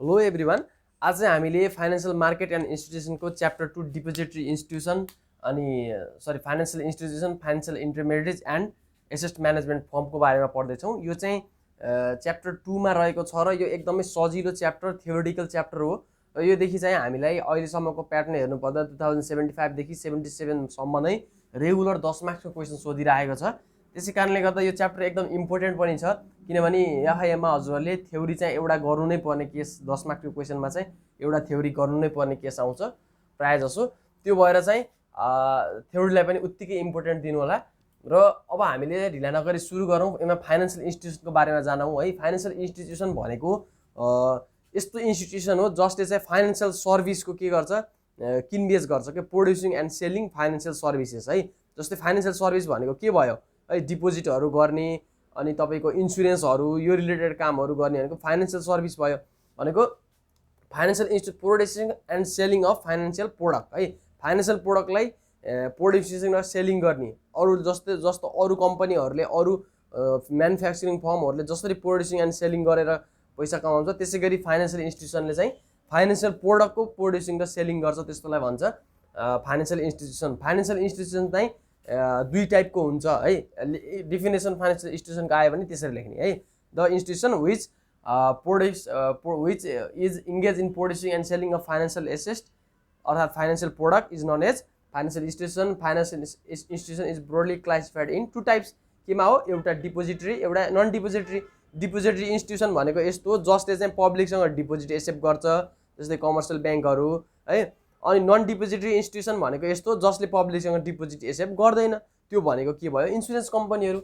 Hello everyone. आज चाहिँ हामीले फाइनेन्शियल मार्केट एन्ड इन्स्टिट्युसनको chapter 2 depository institution financial institution, financial intermediates and asset management फर्मको बारेमा पढ्दैछौँ। यो चाहिँ च्याप्टर 2 मा रहेको छ र यो एकदमै सजिलो च्याप्टर, थ्योरिटिकल च्याप्टर हो। र योदेखि चाहिँ हामीलाई अहिलेसम्मको प्याटर्न हेर्नुपर्दा 2075 देखि 77 सम्म नै रेगुलर 10 मार्क्सको क्वेसन सोधिरहेको छ। त्यसै कारणले गर्दा यो च्याप्टर एकदम इम्पोर्टेन्ट पनि छ, किनभने एफआइएममा हजुरहरूले थ्योरी चाहिँ एउटा गर्नु नै पर्ने केस, 10 मार्क्सको क्वेसनमा चाहिँ एउटा थ्योरी गर्नु नै पर्ने केस आउँछ प्रायः जसो। त्यो भएर चाहिँ थ्योरीलाई पनि उत्तिकै इम्पोर्टेन्ट दिनु होला। र अब हामीले ढिला नगरी सुरु गरौँ। यसमा फाइनेन्शियल इन्स्टिट्युसनको बारेमा जानौँ है। फाइनेन्शियल इन्स्टिट्युसन भनेको यस्तो इन्स्टिट्युसन हो जसले चाहिँ फाइनेन्शियल सर्भिसको के गर्छ, किनबेच गर्छ के, producing and selling financial services है। जस्तै फाइनेन्शियल सर्भिस भनेको के भयो है, डिपोजिटहरू गर्ने अनि तपाईँको इन्सुरेन्सहरू, यो रिलेटेड कामहरू गर्ने भनेको फाइनेन्शियल सर्भिस भयो। भनेको financial producing and selling of financial product है। फाइनेन्शियल प्रोडक्टलाई प्रोड्युसिङ र सेलिङ गर्ने, अरू जस्तो अरू कम्पनीहरूले, अरू म्यानुफ्याक्चरिङ फर्महरूले जसरी प्रोड्युसिङ एन्ड सेलिङ गरेर पैसा कमाउँछ, त्यसै गरी फाइनेन्शियल इन्स्टिट्युसनले चाहिँ फाइनेन्शियल प्रोडक्टको प्रोड्युसिङ र सेलिङ गर्छ, त्यस्तोलाई भन्छ फाइनेन्शियल इन्स्टिट्युसन। फाइनेन्शियल इन्स्टिट्युसन चाहिँ दुई टाइपको हुन्छ है। डिफिनेसन फाइनेन्शियल इन्स्टिट्युसनको आयो भने त्यसरी लेख्ने है। The institution which is engage in producing and selling of financial asset अर्थात् financial product is known as financial institution. Financial institution is broadly classified in two types. केमा हो, एउटा डिपोजिटरी, एउटा नन डिपोजिटरी। डिपोजिटरी इन्स्टिट्युसन भनेको यस्तो हो जसले चाहिँ पब्लिकसँग डिपोजिट एक्सेप्ट गर्छ, जस्तै कमर्सियल ब्याङ्कहरू है। अनि नन डिपोजिटरी इन्स्टिट्युसन भनेको यस्तो जसले पब्लिकसँग डिपोजिट एक्सेप्ट गर्दैन, त्यो भनेको के भयो, इन्सुरेन्स कम्पनीहरू।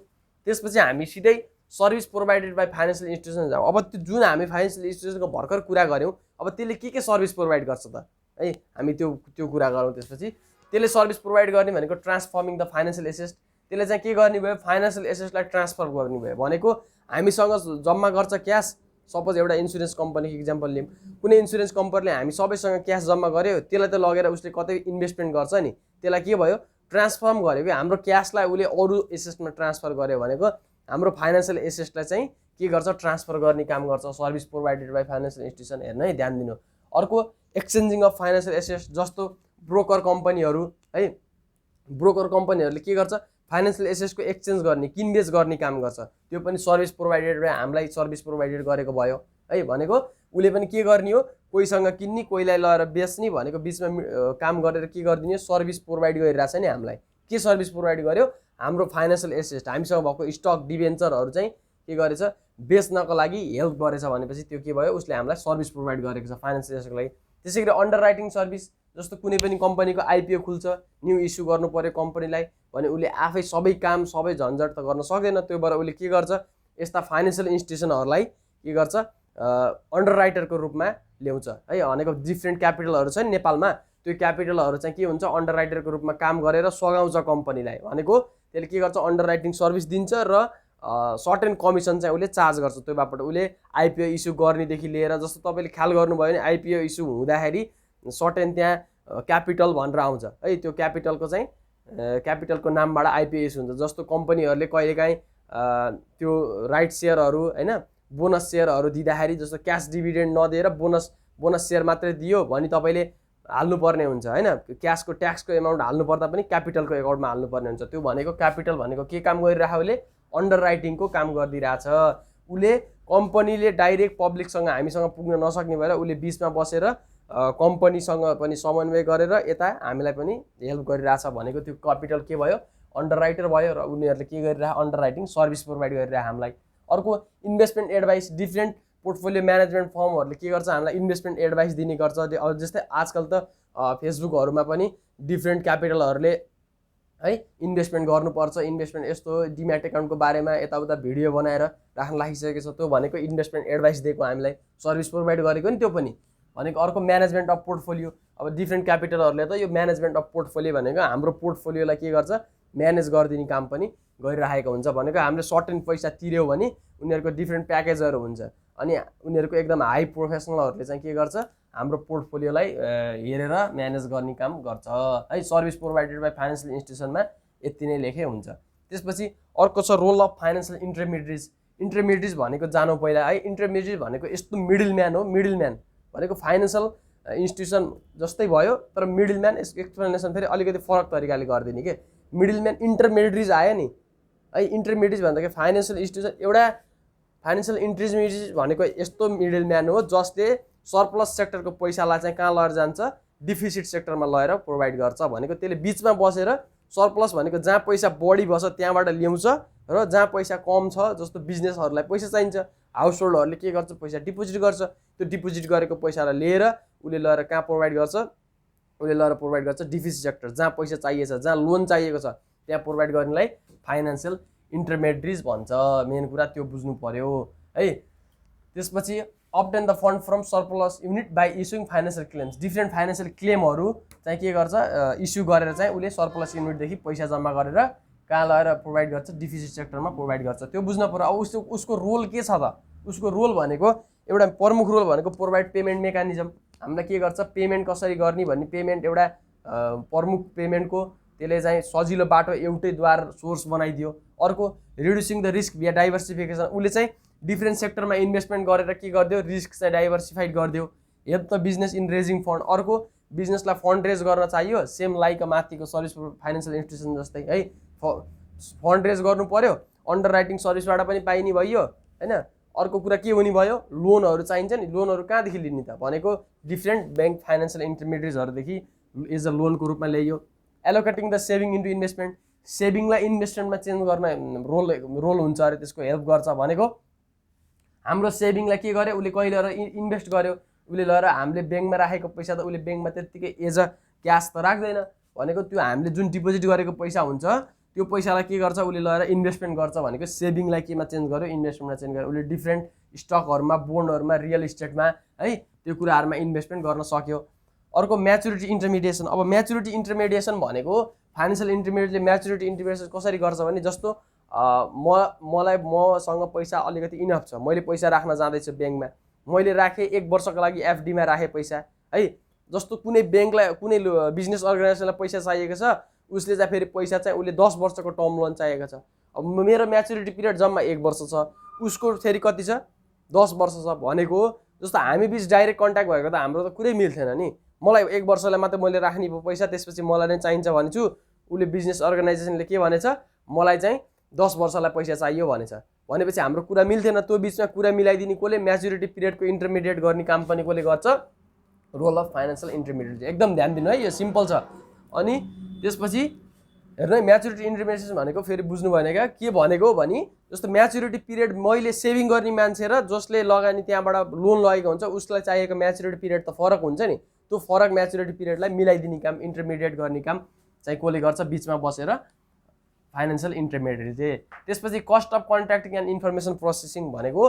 त्यसपछि हामी सिधै service provided by financial institution जाउँ। अब त्यो जुन हामी फाइनेन्शियल इन्स्टिट्युसनको भर्खर कुरा गऱ्यौँ, अब त्यसले के सर्भिस प्रोभाइड गर्छ त है, हामी त्यो कुरा गरौँ। त्यसपछि त्यसले सर्भिस प्रोभाइड गर्ने भनेको ट्रान्सफर्मिङ द फाइनेन्शियल एसेट। त्यसले चाहिँ के गर्ने भयो, फाइनेन्शियल एसेट्सलाई ट्रान्सफर गर्ने भयो। भनेको हामीसँग जम्मा गर्छ क्यास, सपोज एउटा इन्सुरेन्स कम्पनीको इक्जाम्पल लिउँ। कुनै इन्सुरेन्स कम्पनीले हामी सबैसँग क्यास जम्मा गर्यो, त्यसलाई त लगेर उसले कतै इन्भेस्टमेन्ट गर्छ नि, त्यसलाई के भयो, ट्रान्सफर्म गर्यो कि हाम्रो क्यासलाई उसले अरू एसेट्समा ट्रान्सफर गर्यो। भनेको हाम्रो फाइनेन्शियल एसेट्सलाई चाहिँ के गर्छ, ट्रान्सफर गर्ने काम गर्छ service provided by financial institution. हेर्नु है, ध्यान दिनु। अर्को एक्सचेन्जिङ अफ फाइनेन्शियल एसेट्स, जस्तो ब्रोकर कम्पनीहरू है। ब्रोकर कम्पनीहरूले के गर्छ, फाइनेन्शियल एसेट्सको एक्सचेन्ज गर्ने, किनबेच गर्ने काम गर्छ। त्यो पनि सर्भिस प्रोभाइडेड बाई हामीलाई सर्भिस प्रोभाइडेड गरेको भयो है। भनेको उसले पनि के गर्ने हो, कोहीसँग किन्ने, कोहीलाई लगेर बेच्ने, भनेको बिचमा काम गरेर के गरिदिने, सर्भिस प्रोभाइड गरिरहेछ नि हामीलाई। के सर्भिस प्रोभाइड गर्यो, हाम्रो फाइनेन्शियल एसेट, हामीसँग भएको स्टक डिभेन्चरहरू चाहिँ के गरेछ, बेच्नको लागि हेल्प गरेछ भनेपछि त्यो के भयो, उसले हामीलाई सर्भिस प्रोभाइड गरेको छ फाइनेन्शियल एसेटको लागि। त्यसै गरी अन्डर राइटिङ सर्भिस, जस्तो कुनै पनि कम्पनीको आइपिओ खुल्छ, न्यू इस्यु गर्नु पर्यो कम्पनीलाई भने उसले आफै सबै काम, सबै झन्झट त गर्न सक्दैन। त्यो भएर उसले के गर्छ, यस्ता फाइनेन्शियल इन्स्टिट्युसनहरूलाई के गर्छ, अन्डर राइटरको रूपमा ल्याउँछ है। भनेको डिफ्रेन्ट क्यापिटलहरू छ नि नेपालमा, त्यो क्यापिटलहरू चाहिँ के हुन्छ, अन्डर राइटरको रूपमा काम गरेर सघाउँछ कम्पनीलाई। भनेको त्यसले के गर्छ, अन्डर राइटिङ सर्भिस दिन्छ र सर्टेन कमिसन चाहिँ उसले चार्ज गर्छ। त्योबाट उसले आइपिओ इस्यु गर्नेदेखि लिएर, जस्तो तपाईँले ख्याल गर्नुभयो भने आइपिओ इस्यु हुँदाखेरि सर्टेन त्यहाँ क्यापिटल भनेर आउँछ है। त्यो क्यापिटलको चाहिँ क्यापिटलको नामबाट आइपिओ इस्यु हुन्छ। जस्तो कम्पनीहरूले कहिलेकाहीँ त्यो राइट सेयरहरू होइन, बोनस सेयरहरू दिँदाखेरि, जस्तो क्यास डिभिडेन्ड नदिएर बोनस सेयर मात्रै दियो भने तपाईँले हाल्नुपर्ने हुन्छ होइन। क्यासको ट्याक्सको एमाउन्ट हाल्नुपर्दा पनि क्यापिटलको एकाउन्टमा हाल्नुपर्ने हुन्छ। त्यो भनेको क्यापिटल भनेको के काम गरिरहेको, उसले अन्डर राइटिङको काम गरिदिरहेछ। उसले कम्पनीले डाइरेक्ट पब्लिकसँग हामीसँग पुग्न नसक्ने भएर उसले बिचमा बसेर कम्पनीसँग पनि समन्वय गरेर यता हामीलाई पनि हेल्प गरिरहेछ। भनेको त्यो क्यापिटल के भयो, अन्डर राइटर भयो। र उनीहरूले के गरिरहे, अन्डर राइटिङ सर्भिस प्रोभाइड गरिरहे हामीलाई। अर्को investment advice, different portfolio management फर्महरूले के गर्छ, हामीलाई इन्भेस्टमेन्ट एडभाइस दिने गर्छ। जस्तै आजकल त फेसबुकहरूमा पनि डिफ्रेन्ट क्यापिटलहरूले है इन्भेस्टमेन्ट गर्नुपर्छ, इन्भेस्टमेन्ट यस्तो डिम्याट एकाउन्टको बारेमा यताउता भिडियो बनाएर राख्न लागिसकेको छ। त्यो भनेको इन्भेस्टमेन्ट एडभाइस दिएको, हामीलाई सर्भिस प्रोभाइड गरेको नि त्यो पनि। भनेको अर्को म्यानेजमेन्ट अफ पोर्टफोलियो। अब डिफ्रेन्ट क्यापिटलहरूले त यो म्यानेजमेन्ट अफ पोर्टफोलियो भनेको हाम्रो पोर्टफोलियोलाई के गर्छ, म्यानेज गरिदिने काम पनि गरिरहेको हुन्छ। भनेको हामीले सर्टेन पैसा तिर्यौँ भने उनीहरूको डिफ्रेन्ट प्याकेजहरू हुन्छ, अनि उनीहरूको एकदम हाई प्रोफेसनलहरूले चाहिँ के गर्छ, हाम्रो पोर्टफोलियोलाई हेरेर म्यानेज गर्ने काम गर्छ है। सर्भिस प्रोभाइडेड बाई फाइनेन्शियल इन्स्टिट्युसनमा यति नै लेखे हुन्छ। त्यसपछि अर्को छ रोल अफ फाइनेन्शियल इन्टरमिडिएट्स। इन्टरमिडिएट्स भनेको जानु पहिला है। इन्टरमिडिएट भनेको यस्तो मिडलम्यान हो। मिडलम्यान भनेको फाइनेन्सियल इन्स्टिट्युसन जस्तै भयो तर मिडलम्यान। यसको एक्सप्लेनेसन फेरि अलिकति फरक तरिकाले गरिदिने के। मिडलम्यान इन्टरमिडिएट्स आयो नि है। इन्टरमिडिएट्स भन्दाखेरि फाइनेन्सियल इन्स्टिट्युसन एउटा फाइनेन्सियल इन्टरमिडिएट्स भनेको यस्तो मिडलम्यान हो जसले सरप्लस सेक्टरको पैसालाई चाहिँ कहाँ लगेर जान्छ, डिफिसिट सेक्टरमा लगेर प्रोभाइड गर्छ भनेको। त्यसले बिचमा बसेर सरप्लस भनेको जहाँ पैसा बढी बस्छ त्यहाँबाट ल्याउँछ र जहाँ पैसा कम छ जस्तो बिजनेसहरूलाई पैसा चाहिन्छ, हाउस होल्डहरूले के गर्छ, पैसा डिपोजिट गर्छ। त्यो डिपोजिट गरेको पैसालाई लिएर उसले लगेर कहाँ प्रोभाइड गर्छ, उसले लगेर प्रोभाइड गर्छ डिफिसिट सेक्टर, जहाँ पैसा चाहिएको छ, जहाँ लोन चाहिएको छ त्यहाँ प्रोभाइड गर्नेलाई फाइनेन्सियल इन्टरमिडिएट्स भन्छ। मेन कुरा त्यो बुझ्नु पर्यो है। त्यसपछि obtain the fund from surplus unit by issuing financial claims। Different financial क्लेमहरू चाहिँ के गर्छ, इस्यु गरेर चाहिँ उसले सरप्लस युनिटदेखि पैसा जम्मा गरेर कहाँ लगेर प्रोभाइड गर्छ, डिफिसिट सेक्टरमा प्रोभाइड गर्छ। त्यो बुझ्नु पर्यो। अब उसको रोल के छ त? उसको रोल भनेको एउटा प्रमुख रोल भनेको प्रोभाइड पेमेन्ट मेकानिजम। हामीलाई के गर्छ, पेमेन्ट कसरी गर्ने भन्ने पेमेन्ट एउटा प्रमुख पेमेन्टको त्यसले चाहिँ सजिलो बाटो एउटै द्वार सोर्स बनाइदियो। अर्को रिड्युसिङ द रिस्क भ्या डाइभर्सिफिकेसन। उसले चाहिँ डिफ्रेन्ट सेक्टरमा इन्भेस्टमेन्ट गरेर के गरिदियो, रिस्क चाहिँ डाइभर्सिफाइड गरिदियो। Help the business in raising fund. अर्को बिजनेसलाई फन्ड रेज गर्न चाहियो, सेम लाइक माथिको सर्भिस फाइनेन्सियल इन्स्टिट्युसन जस्तै है। फन्ड रेज गर्नु पर्यो, अन्डर राइटिङ सर्भिसबाट पनि पाइने भयो हैन। अर्को कुरा के हुने भयो, लोनहरू चाहिन्छ नि। लोनहरू कहाँदेखि लिने त भनेको डिफ्रेन्ट ब्याङ्क फाइनेन्सियल इन्टरमिडिएट्सहरूदेखि एज अ लोनको रूपमा ल्याइयो। Allocating the saving into investment. सेभिङलाई इन्भेस्टमेन्टमा चेन्ज गर्न रोल हुन्छ अरे, त्यसको हेल्प गर्छ भनेको। हाम्रो सेभिङलाई के गर्यो, उसले कहिले इन्भेस्ट गर्यो, उसले लगेर हामीले ब्याङ्कमा राखेको पैसा त उसले ब्याङ्कमा त्यत्तिकै एज अ क्यास त राख्दैन भनेको। त्यो हामीले जुन डिपोजिट गरेको पैसा हुन्छ त्यो पैसालाई के गर्छ, उसले लगेर इन्भेस्टमेन्ट गर्छ भनेको। सेभिङलाई केमा चेन्ज गर्यो, इन्भेस्टमेन्टमा चेन्ज गर्यो। उसले डिफ्रेन्ट स्टकहरूमा, बोन्डहरूमा, रियल इस्टेटमा है त्यो कुराहरूमा इन्भेस्टमेन्ट गर्न सक्यो। अर्को म्याचुरिटी इन्टरमिडिएसन। अब म्याचुरिटी इन्टरमिडिएसन भनेको फाइनेन्सियल इन्टरमिडिएटले म्याचुरिटी इन्टरमिडिएसन कसरी गर्छ भने, जस्तो मसँग पैसा अलिकति इनफ छ, मैले पैसा राख्न जाँदैछु ब्याङ्कमा, मैले राखेँ 1 वर्षको लागि एफडीमा राखेँ पैसा है। जस्तो कुनै ब्याङ्कलाई, कुनै बिजनेस अर्गनाइजेसनलाई पैसा चाहिएको छ, उसले चाहिँ फेरि पैसा चाहिँ उसले 10 वर्षको टर्म लोन चाहिएको छ। अब मेरो म्याचुरिटी पिरियड जम्मा 1 वर्ष छ, उसको फेरि कति छ, 10 वर्ष छ भनेको। जस्तो हामी बिच डाइरेक्ट कन्ट्याक्ट भएको त हाम्रो त कुरै मिल्थेन नि। मलाई 1 वर्षलाई मात्रै मैले राख्ने पैसा, त्यसपछि मलाई नै चाहिन्छ भनेछु। उसले बिजनेस अर्गनाइजेसनले के भनेछ, मलाई चाहिँ 10 वर्षलाई पैसा चाहियो भनेछ। भनेपछि हाम्रो कुरा मिल्थेन। त्यो बिचमा कुरा मिलाइदिने कसले, म्याचुरिटी पिरियडको इन्टरमिडिएट गर्ने कम्पनी कसले गर्छ, रोल अफ फाइनेन्सियल इन्टरमिडिएट। एकदम ध्यान दिनु है, यो सिम्पल छ। अनि त्यसपछि हेर्नु है, म्याचुरिटी इन्टरमिडिएट भनेको फेरि बुझ्नु भएन क्या के भनेको भने, जस्तो म्याचुरिटी पिरियड मैले सेभिङ गर्ने मान्छे र जसले लगानी त्यहाँबाट लोन लगेको हुन्छ उसलाई चाहिएको म्याचुरिटी पिरियड त फरक हुन्छ नि। त्यो फरक म्याचुरिटी पिरियडलाई मिलाइदिने काम, इन्टरमिडिएट गर्ने काम चाहिँ कसले गर्छ, बिचमा बसेर फाइनेन्सियल इन्टरमिडिएट। त्यसपछि cost of contracting and information processing भनेको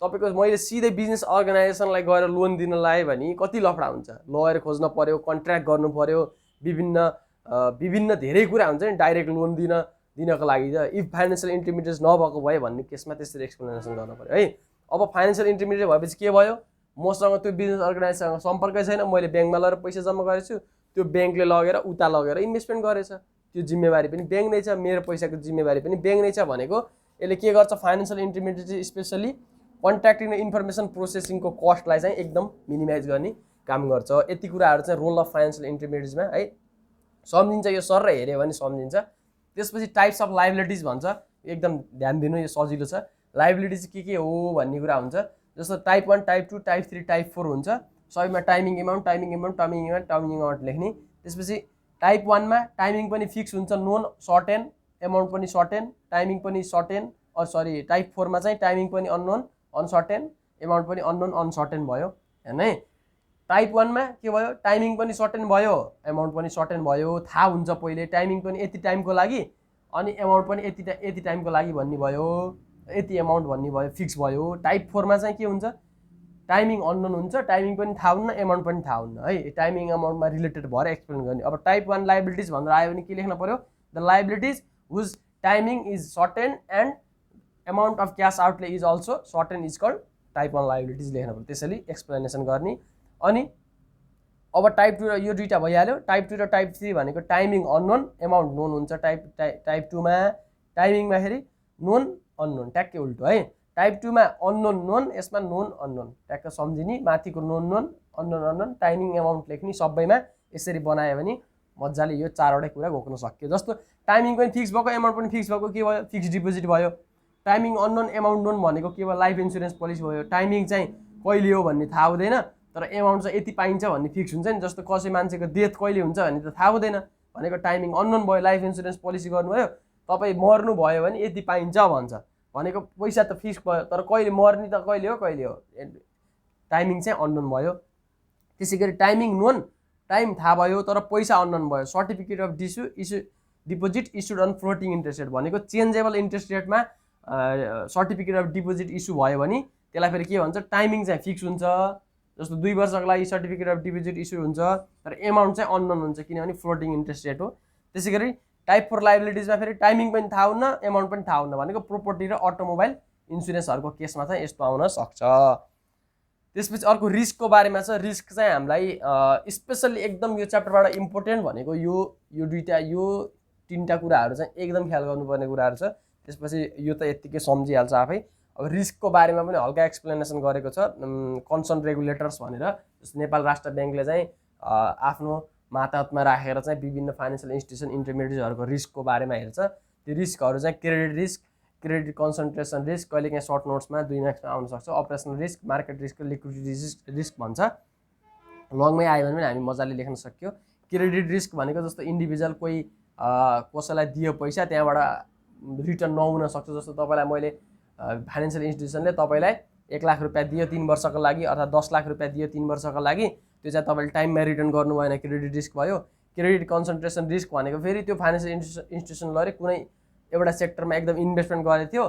तपाईँको मैले सिधै बिजनेस अर्गनाइजेसनलाई गएर लोन दिन लाएँ भने कति लफडा हुन्छ, लयर खोज्न पर्यो, कन्ट्र्याक्ट गर्नु पर्यो, विभिन्न धेरै कुरा हुन्छ नि डाइरेक्ट लोन दिनको लागि त। इफ फाइनेन्सियल इन्टरमिडिएट नभएको भयो भन्ने केसमा त्यसरी एक्सप्लेनेसन गर्नु पर्यो है। अब फाइनेन्सियल इन्टरमिडिएट भएपछि के भयो, मसँग त्यो बिजनेस अर्गनाइजेसनसँग सम्पर्कै छैन, मैले ब्याङ्कमा लगेर पैसा जम्मा गरेछु, त्यो ब्याङ्कले लगेर उता लगेर इन्भेस्टमेन्ट गरेछ, त्यो जिम्मेवारी पनि ब्याङ्क नै छ, मेरो पैसाको जिम्मेवारी पनि ब्याङ्क नै छ भनेको। यसले के गर्छ, फाइनेन्सियल इन्टरमिडिएट स्पेसली कन्ट्र्याक्टिङ र इन्फर्मेसन प्रोसेसिङको कस्टलाई चाहिँ एकदम मिनिमाइज गर्ने काम गर्छ। यति कुराहरू चाहिँ रोल अफ फाइनेन्सियल इन्टरमिडिएट्समा है सम्झिन्छ। यो सर हेऱ्यो भने सम्झिन्छ। त्यसपछि टाइप्स अफ लाइबिलिटिज भन्छ, एकदम ध्यान दिनु, यो सजिलो छ। लाइबिलिटिज के हो भन्ने कुरा हुन्छ। जस्तो टाइप 1, टाइप 2, टाइप 3, टाइप 4 हुन्छ। सबैमा टाइमिङ अमाउन्ट लेख्ने। त्यसपछि टाइप 1 मा टाइमिङ पनि फिक्स हुन्छ, नोन सर्टेन, एमाउन्ट पनि सर्टेन, टाइमिङ पनि सर्टेन। टाइप 4 मा चाहिँ टाइमिङ पनि अननोन अनसर्टेन, एमाउन्ट पनि अननोन अनसर्टेन भयो हैन है। टाइप 1 मा के भयो, टाइमिङ पनि सर्टेन भयो, एमाउन्ट पनि सर्टेन भयो, थाहा हुन्छ पहिले टाइमिङ पनि यति टाइमको लागि अनि एमाउन्ट पनि यति टाइमको लागि भन्ने भयो, यति एमाउन्ट भन्ने भयो, फिक्स भयो। टाइप 4 मा चाहिँ के हुन्छ, टाइमिङ अननोन हुन्छ, टाइमिङ पनि थाहा हुन्न, एमाउन्ट पनि थाहा हुन्न है। टाइमिङ अमाउन्टमा रिलेटेड भएर एक्सप्लेन गर्ने। अब टाइप 1 लाइबिलिटिज भनेर आयो भने के लेख्न पर्यो, the liabilities whose timing is certain and amount of cash outlay is also certain is called type 1 liabilities लेख्न पर्यो। त्यसैले एक्सप्लेनेसन गर्ने। अनि अब टाइप 2 र यो दुईटा भइहाल्यो। टाइप 2 र टाइप 3 भनेको टाइमिङ अननोन, एमाउन्ट नोन हुन्छ। टाइप 2 मा टाइमिङमा फेरि नोन अननोन, ट्याक्कै उल्टो है। टाइप 2 मा अननोन नोन, यसमा नोन अननोन ट्याक्क सम्झिने, माथिको नोन नोन अननोन अननोन, टाइमिङ एमाउन्ट लेख्ने, सबैमा यसरी बनायो भने मजाले यो चारवटै कुरा घोक्न सक्यो। जस्तो टाइमिङ पनि फिक्स भएको, एमाउन्ट पनि फिक्स भएको, के भयो फिक्स डिपोजिट भयो। टाइमिङ अननोन एमाउन्ट नोन भनेको के भयो लाइफ इन्सुरेन्स पोलिसी भयो। टाइमिङ चाहिँ कहिले हो भन्ने थाहा हुँदैन, तर एमाउन्ट चाहिँ यति पाइन्छ भन्ने फिक्स हुन्छ नि। जस्तो कसै मान्छेको डेथ कहिले हुन्छ भन्ने त थाहा हुँदैन, भनेको टाइमिङ अननोन भयो। लाइफ इन्सुरेन्स पोलिसी गर्नुभयो, तपाईँ मर्नु भयो भने यति पाइन्छ भन्छ, भनेको पैसा त फिक्स भयो, तर कहिले मर्ने त कहिले हो टाइमिङ चाहिँ अननोन भयो। त्यसै गरी टाइमिङ नोन, टाइम थाहा भयो तर पैसा अननोन भयो। Certificate of deposit issued on floating interest rate भनेको चेन्जेबल इन्ट्रेस्ट रेटमा सर्टिफिकेट अफ डिपोजिट इस्यु भयो भने त्यसलाई फेरि के भन्छ, टाइमिङ चाहिँ फिक्स हुन्छ। जस्तो 2 वर्षको लागि सर्टिफिकेट अफ डिपोजिट इस्यु हुन्छ, तर एमाउन्ट चाहिँ अननोन हुन्छ, किनभने फ्लोटिङ इन्ट्रेस्ट रेट हो। त्यसै गरी टाइप 4 लाइबिलिटिजमा फेरि टाइमिङ पनि थाहा हुन्न, एमाउन्ट पनि थाहा हुन्न, भनेको प्रोपर्टी र अटोमोबाइल इन्सुरेन्सहरूको केसमा चाहिँ यस्तो आउन सक्छ। त्यसपछि अर्को रिस्कको बारेमा छ। रिस्क चाहिँ हामीलाई स्पेसल्ली एकदम यो च्याप्टरबाट इम्पोर्टेन्ट भनेको यो दुईवटा यो 3टा कुराहरू चाहिँ एकदम ख्याल गर्नुपर्ने कुराहरू छ। त्यसपछि यो त यत्तिकै सम्झिहाल्छ आफै। अब रिस्कको बारेमा पनि हल्का एक्सप्लेनेसन गरेको छ कन्सर्न रेगुलेटर्स भनेर। जस्तो नेपाल राष्ट्र ब्याङ्कले चाहिँ आफ्नो मातहतमा राखेर चाहिँ विभिन्न फाइनेन्सियल इन्स्टिट्युसन इन्टरमिडिएटहरूको रिस्कको बारेमा हेर्छ। त्यो रिस्कहरू चाहिँ credit risk, credit concentration risk, कहिलेकाहीँ सर्ट नोट्समा 2 मार्क्समा आउन सक्छ। Operational risk, market risk, liquidity risk भन्छ। लङमै आयो भने पनि हामी मजाले लेख्न सक्यो। क्रेडिट रिस्क भनेको जस्तो इन्डिभिजुअल कोही कसैलाई दियो पैसा, त्यहाँबाट रिटर्न नहुन सक्छ। जस्तो तपाईँलाई मैले फाइनेन्सियल इन्स्टिट्युसनले तपाईँलाई 1 लाख रुपियाँ दियो 3 वर्षको लागि, अथवा 10 लाख रुपियाँ दियो 3 वर्षको लागि, त्यो चाहिँ तपाईँले टाइममा रिटर्न गर्नु भएन, क्रेडिट रिस्क भयो। क्रेडिट कन्सन्ट्रेसन रिस्क भनेको फेरि त्यो फाइनेन्सियल इन्स्टिट्युसनले कुनै एउटा सेक्टरमा एकदम इन्भेस्टमेन्ट गरेको थियो,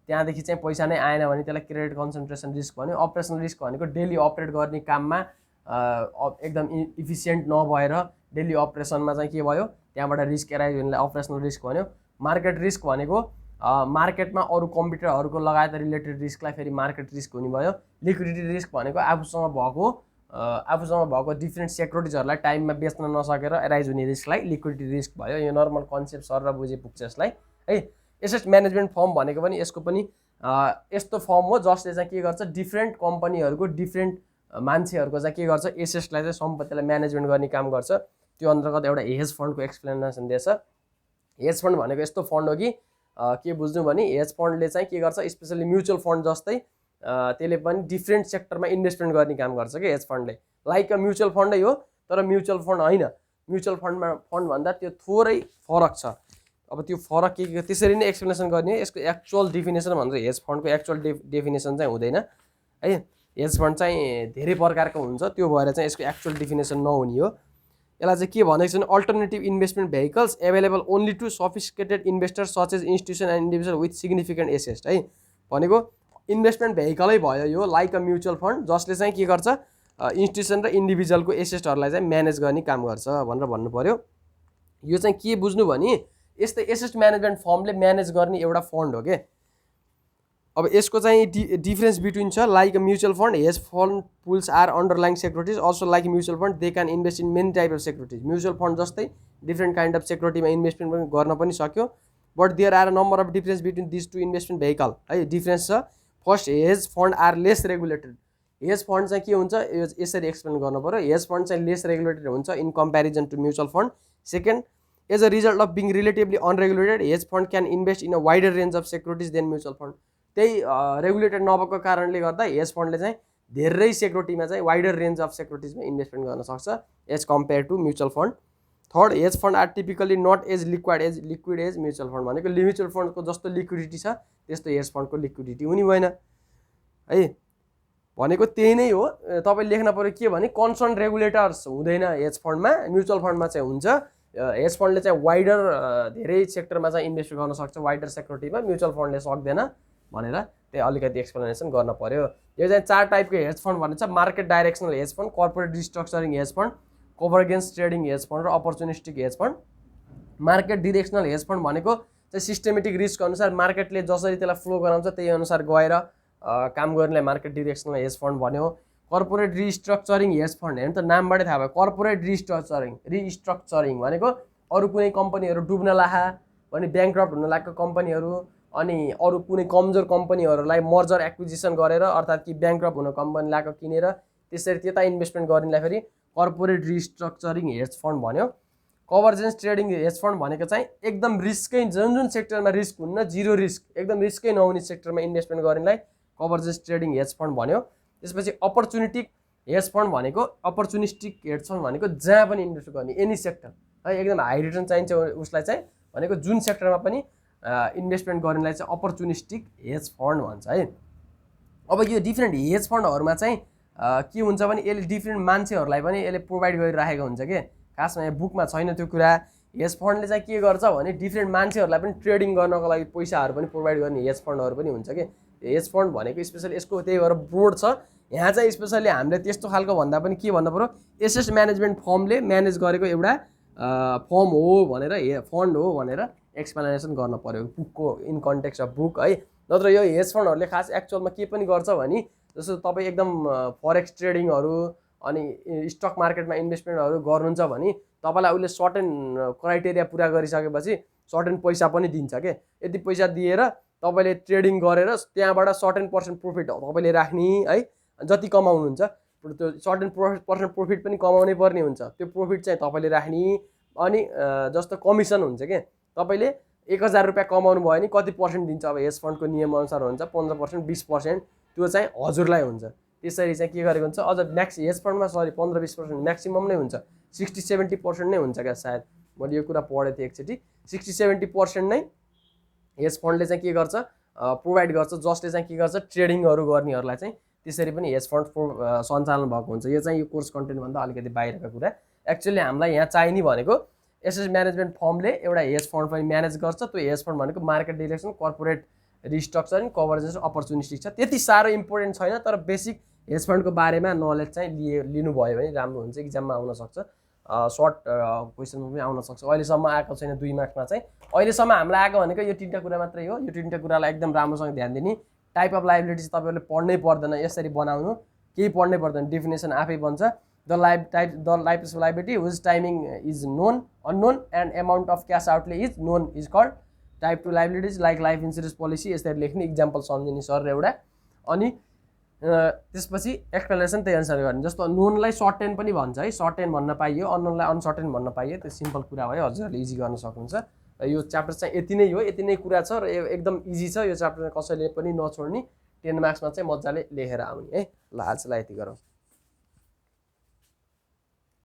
त्यहाँदेखि चाहिँ पैसा नै आएन भने त्यसलाई क्रेडिट कन्सन्ट्रेसन रिस्क भन्यो। अपरेसनल रिस्क भनेको डेली अपरेट गर्ने काममा एकदम इफिसियन्ट नभएर डेली अपरेसनमा चाहिँ के भयो, त्यहाँबाट रिस्क एराइज हुनेलाई अपरेसनल रिस्क भन्यो। मार्केट रिस्क भनेको मार्केटमा अरू कम्प्युटरहरूको लगायत रिलेटेड रिस्कलाई फेरि मार्केट रिस्क हुने भयो। लिक्विडिटी रिस्क भनेको आफूसँग भएको डिफ्रेन्ट सेक्युरिटिजहरूलाई टाइममा बेच्न नसकेर एराइज हुने रिस्कलाई लिक्विडिटी रिस्क भयो। यो नर्मल कन्सेप्ट सर बुझे पुग्छ यसलाई है। एसेट म्यानेजमेन्ट फर्म भनेको पनि यसको पनि यस्तो फर्म हो जसले चाहिँ के गर्छ, डिफ्रेन्ट कम्पनीहरूको डिफ्रेन्ट मान्छेहरूको चाहिँ के गर्छ, एसेट्सलाई चाहिँ सम्पत्तिलाई म्यानेजमेन्ट गर्ने काम गर्छ। त्यो अन्तर्गत एउटा हेज फन्डको एक्सप्लेनेसन दिएछ। हेज फन्ड भनेको यस्तो फन्ड हो कि के बुझ्नु भने हेज फन्डले चाहिँ के गर्छ, स्पेसली म्युचुअल फन्ड जस्तै त्यसले पनि डिफ्रेन्ट सेक्टरमा इन्भेस्टमेन्ट गर्ने काम गर्छ कि हेज फन्डले। लाइक अ म्युचुअल फन्डै हो, तर म्युचुअल फन्ड होइन। म्युचुअल फन्ड भन्दा त्यो थोरै फरक छ। अब त्यो फरक के त्यसरी नै एक्सप्लेनेसन गर्ने हो। यसको एक्चुअल डेफिनेसन भन्छ, हेज फन्डको एक्चुअल डेफिनेसन चाहिँ हुँदैन है। हेज फन्ड चाहिँ धेरै प्रकारको हुन्छ, त्यो भएर चाहिँ यसको एक्चुअल डेफिनेसन नहुने हो। यसलाई चाहिँ के भनेको छ भने alternative investment vehicles available only to sophisticated investors such as institution and individual with significant assets है। भनेको इन्भेस्टमेन्ट भेहिकलै भयो यो, लाइक अ म्युचुअल फन्ड, जसले चाहिँ के गर्छ, इन्स्टिट्युसन र इन्डिभिजुअलको एसेट्सहरूलाई चाहिँ म्यानेज गर्ने काम गर्छ भनेर भन्नु पर्यो। यो चाहिँ के बुझ्नु भने यस्तै एसेट म्यानेजमेन्ट फर्मले म्यानेज गर्ने एउटा फन्ड हो के। अब यसको चाहिँ डिफरेन्स बिट्विन छ like a mutual fund, hedge fund pools are underlying securities also like mutual fund they can invest in many type of securities. Mutual fund जस्तै डिफ्रेन्ट काइन्ड अफ सेक्युरिटीमा इन्भेस्टमेन्ट पनि गर्न पनि सक्यो, but there are a number of difference between this two investment vehicle है। Difference छ। First, hedge fund are less regulated. Hedge fund चाहिँ के हुन्छ यसरी एक्सप्लेन गर्नु पर्यो। हेज फन्ड चाहिँ लेस रेगुलेटेड हुन्छ in comparison to mutual fund. Second, as a result of being relatively unregulated hedge fund can invest in a wider range of securities than mutual fund. त्यही regulated नभएको कारणले गर्दा hedge फन्डले चाहिँ धेरै सेक्युरिटीमा चाहिँ वाइडर रेन्ज अफ सेक्युरिटिजमा इन्भेस्टमेन्ट गर्न सक्छ as compare to mutual fund. Third, hedge fund are typically not as liquid as mutual fund. भनेको म्युचुअल फन्डको जस्तो लिक्विडिटी छ त्यस्तो हेज फन्डको लिक्विडिटी हुने भएन है। भनेको त्यही नै हो। तपाईले लेख्न पर्यो के भने कन्सर्न रेगुलेटर्स हुँदैन हेज फन्डमा, म्युचुअल फन्डमा चाहिँ हुन्छ। हेज फन्डले चाहिँ वाइडर धेरै सेक्टरमा चाहिँ इन्भेस्ट गर्न सक्छ वाइडर सेक्युरिटीमा, म्युचुअल फन्डले सक्दैन भनेर त्यही अलिकति एक्सप्लेनेसन गर्न पर्यो। यो चाहिँ 4 टाइपको हेज फन्ड भनिन्छ। Market directional hedge fund, corporate restructuring hedge fund, convergence trading hedge fund र opportunistic hedge fund. Market directional hedge fund भनेको चाहिँ सिस्टेमेटिक रिस्क अनुसार मार्केटले जसरी त्यसलाई फ्लो गराउँछ त्यही अनुसार गएर काम गर्नेलाई मार्केट डिरेक्सनल हेज फन्ड भन्यो। कर्पोरेट रिस्ट्रक्चरिङ हेज फन्ड हेर्नु त नामबाटै थाहा भयो, कर्पोरेट रिस्ट्रक्चरिङ भनेको अरू कुनै कम्पनीहरू डुब्न लागा भने ब्याङ्क्रप्ट हुन लागेको कम्पनीहरू अनि अरू कुनै कमजोर कम्पनीहरूलाई मर्जर एक्विजिसन गरेर अर्थात् कि ब्याङ्क्रप्ट हुने कम्पनीलाई किनेर त्यसरी त्यता इन्भेस्टमेन्ट गर्नेलाई फेरि कर्पोरेट रिस्ट्रक्चरिङ हेज फन्ड भन्यो। कभर्जेन्स ट्रेडिङ हेज फन्ड भनेको चाहिँ एकदम रिस्कै जुन सेक्टरमा रिस्क हुन्न, जिरो रिस्क एकदम रिस्कै नहुने सेक्टरमा इन्भेस्टमेन्ट गर्नेलाई कभर्जेन्स ट्रेडिङ हेज फन्ड भन्यो। त्यसपछि अपरचुनिटिक हेज फन्ड भनेको अपरचुनिस्टिक हेज फन्ड भनेको जहाँ पनि इन्भेस्ट गर्ने एनी सेक्टर है, एकदम हाई रिटर्न चाहिन्छ उसलाई चाहिँ भनेको जुन सेक्टरमा पनि इन्भेस्टमेन्ट गर्नेलाई चाहिँ अपरचुनिस्टिक हेज फन्ड भन्छ है। अब यो डिफ्रेन्ट हेज फन्डहरूमा चाहिँ के हुन्छ भने यसले डिफ्रेन्ट मान्छेहरूलाई पनि यसले प्रोभाइड गरिराखेको हुन्छ के। खासमा यहाँ बुकमा छैन त्यो कुरा। हेज फन्डले चाहिँ के गर्छ भने डिफ्रेन्ट मान्छेहरूलाई पनि ट्रेडिङ गर्नको लागि पैसाहरू पनि प्रोभाइड गर्ने हेज फन्डहरू पनि हुन्छ कि। हेज फन्ड भनेको स्पेसली यसको त्यही भएर ब्रोड छ। यहाँ चाहिँ स्पेसली हामीले त्यस्तो खालको भन्दा पनि के भन्नु पऱ्यो, एसेट म्यानेजमेन्ट फर्मले म्यानेज गरेको एउटा फर्म हो भनेर फन्ड हो भनेर एक्सप्लेनेसन गर्न पर्यो बुकको इन कन्टेक्स्ट अफ बुक है। नत्र यो हेज फन्डहरूले खास एक्चुअलमा के पनि गर्छ भने जस्तो तपाईँ एकदम फरेक्स ट्रेडिङहरू अनि स्टक मार्केटमा इन्भेस्टमेन्टहरू गर्नुहुन्छ भने तपाईँलाई उसले सर्टेन क्राइटेरिया पुरा गरिसकेपछि सर्टेन पैसा पनि दिन्छ के। यति पैसा दिएर तपाईँले ट्रेडिङ गरेर त्यहाँबाट सर्टेन पर्सेन्ट प्रफिट तपाईँले राख्ने है, जति कमाउनुहुन्छ त्यो सर्टेन पर्सेन्ट प्रफिट पनि कमाउनै पर्ने हुन्छ। त्यो प्रफिट चाहिँ तपाईँले राख्ने अनि जस्तो कमिसन हुन्छ के। तपाईँले 1000 रुपियाँ कमाउनु भयो भने कति पर्सेन्ट दिन्छ, अब हेज फन्डको नियमअनुसार हुन्छ 15%, 20%, त्यो चाहिँ हजुरलाई हुन्छ। त्यसरी चाहिँ के गरेको हुन्छ अझ म्याक्स हेज फन्डमा 15-20% म्याक्सिमम नै हुन्छ, 60-70% नै हुन्छ क्या सायद। मैले यो कुरा पढेको थिएँ एकचोटि। 60-70% नै हेज फन्डले चाहिँ के गर्छ प्रोभाइड गर्छ, जसले चाहिँ के गर्छ ट्रेडिङहरू गर्नेहरूलाई चाहिँ त्यसरी पनि हेज फन्ड सञ्चालन भएको हुन्छ। यो चाहिँ यो कोर्स कन्टेन्टभन्दा अलिकति बाहिरको कुरा। एक्चुअली हामीलाई यहाँ चाहिने भनेको एसेट म्यानेजमेन्ट फर्मले एउटा हेज फन्ड पनि म्यानेज गर्छ। त्यो हेज फन्ड भनेको market direction, corporate restructuring, coverage, opportunistic छ। त्यति साह्रो इम्पोर्टेन्ट छैन, तर बेसिक हेज फन्डको बारेमा नलेज चाहिँ लिनुभयो भने राम्रो हुन्छ। इक्जाममा आउन सक्छ, सर्ट क्वेसनमा पनि आउन सक्छ। अहिलेसम्म आएको छैन 2 मार्क्समा चाहिँ। अहिलेसम्म हामीलाई आएको भनेको यो 3टा कुरा मात्रै हो। यो 3टा कुरालाई एकदम राम्रोसँग ध्यान दिने। टाइप अफ लाइबिलिटिज तपाईँहरूले पढ्नै पर्दैन, यसरी बनाउनु केही पढ्नै पर्दैन, डेफिनेसन आफै बन्छ। The life is liability whose timing is known unknown and amount of cash outlay is known is called type two liabilities like life insurance policy. यसरी लेख्ने इक्जाम्पल सम्झिने सर एउटा। अनि त्यसपछि एक्सप्लेनेसन त्यही अनुसार गर्ने। जस्तो नोनलाई सर्टेन पनि भन्छ है, सर्टेन भन्न पाइयो, अननोनलाई अनसर्टेन भन्न पाइयो। त्यो सिम्पल कुरा भयो, हजुरहरूले इजी गर्न सक्नुहुन्छ। यो च्याप्टर चाहिँ यति नै हो, यति नै कुरा छ र एकदम इजी छ यो च्याप्टर। कसैले पनि नछोड्ने, 10 मार्क्समा चाहिँ मजाले लेखेर आउने है। ल आजलाई यति गरौँ।